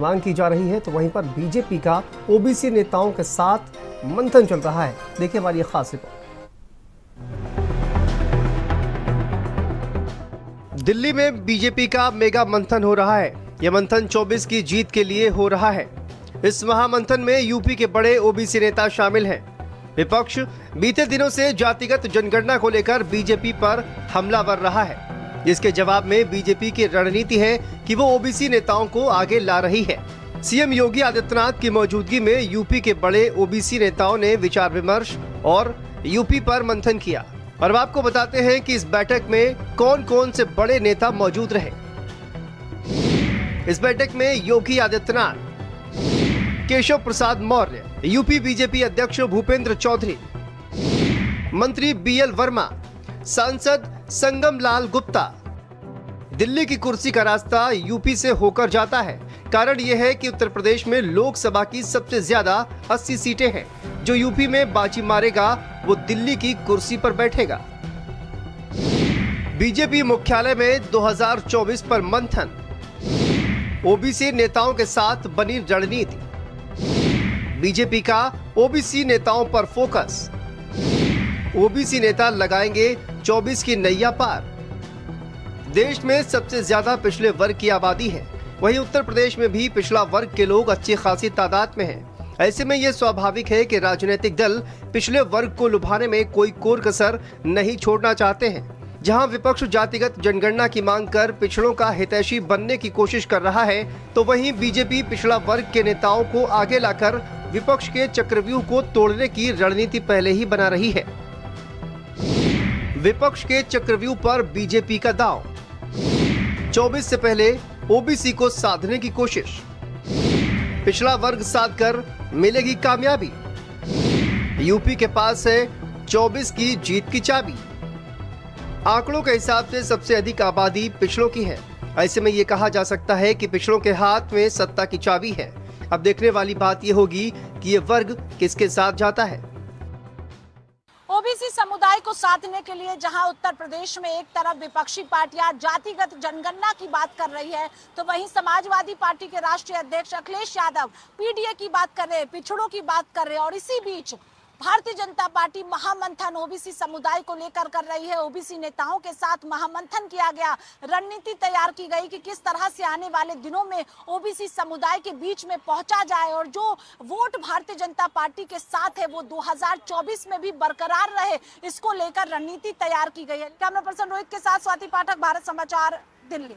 मांग की जा रही है, तो वहीं पर बीजेपी का ओबीसी नेताओं के साथ मंथन चल रहा है। देखिए हमारी खास रिपोर्ट। दिल्ली में बीजेपी का मेगा मंथन हो रहा है। यह मंथन 24 की जीत के लिए हो रहा है। इस महामंथन में यूपी के बड़े ओबीसी नेता शामिल हैं। विपक्ष बीते दिनों से जातिगत जनगणना को लेकर बीजेपी पर हमलावर रहा है, जिसके जवाब में बीजेपी की रणनीति है कि वो ओबीसी नेताओं को आगे ला रही है। सीएम योगी आदित्यनाथ की मौजूदगी में यूपी के बड़े ओबीसी नेताओं ने विचार विमर्श और यूपी पर मंथन किया। और अब आपको बताते हैं कि इस बैठक में कौन कौन से बड़े नेता मौजूद रहे। इस बैठक में योगी आदित्यनाथ, केशव प्रसाद मौर्य, यूपी बीजेपी अध्यक्ष भूपेंद्र चौधरी, मंत्री बीएल वर्मा, सांसद संगम लाल गुप्ता। दिल्ली की कुर्सी का रास्ता यूपी से होकर जाता है। कारण यह है कि उत्तर प्रदेश में लोकसभा की सबसे ज्यादा 80 सीटें हैं। जो यूपी में बाजी मारेगा वो दिल्ली की कुर्सी पर बैठेगा। बीजेपी मुख्यालय में 2024 पर मंथन, ओबीसी नेताओं के साथ बनी रणनीति। बीजेपी का ओबीसी नेताओं पर फोकस, ओबीसी नेता लगाएंगे 24 की नैया पार। देश में सबसे ज्यादा पिछड़े वर्ग की आबादी है, वहीं उत्तर प्रदेश में भी पिछड़ा वर्ग के लोग अच्छी खासी तादाद में हैं। ऐसे में यह स्वाभाविक है कि राजनीतिक दल पिछले वर्ग को लुभाने में कोई कोर कसर नहीं छोड़ना चाहते हैं। जहां विपक्ष जातिगत जनगणना की मांग कर पिछड़ों का हितैषी बनने की कोशिश कर रहा है, तो वहीं बीजेपी पिछड़ा वर्ग के नेताओं को आगे लाकर विपक्ष के चक्रव्यूह को तोड़ने की रणनीति पहले ही बना रही है। विपक्ष के चक्रव्यूह पर बीजेपी का दांव, 24 से पहले ओबीसी को साधने की कोशिश, पिछड़ा वर्ग साध कर मिलेगी कामयाबी। यूपी के पास है 24 की जीत की चाबी। आंकड़ों के हिसाब से सबसे अधिक आबादी पिछड़ों की है। ऐसे में ये कहा जा सकता है कि पिछड़ों के हाथ में सत्ता की चाबी है। अब देखने वाली बात यह होगी कि ये वर्ग किसके साथ जाता है। ओबीसी समुदाय को साधने के लिए जहां उत्तर प्रदेश में एक तरफ विपक्षी पार्टियां जातिगत जनगणना की बात कर रही है, तो वहीं समाजवादी पार्टी के राष्ट्रीय अध्यक्ष अखिलेश यादव पीडीए की बात कर रहे हैं, पिछड़ों की बात कर रहे हैं। और इसी बीच भारतीय जनता पार्टी महामंथन ओबीसी समुदाय को लेकर कर रही है। ओबीसी नेताओं के साथ महामंथन किया गया, रणनीति तैयार की गई कि किस तरह से आने वाले दिनों में ओबीसी समुदाय के बीच में पहुंचा जाए और जो वोट भारतीय जनता पार्टी के साथ है वो 2024 में भी बरकरार रहे, इसको लेकर रणनीति तैयार की गई है। कैमरा पर्सन रोहित के साथ स्वाति पाठक, भारत समाचार, दिल्ली।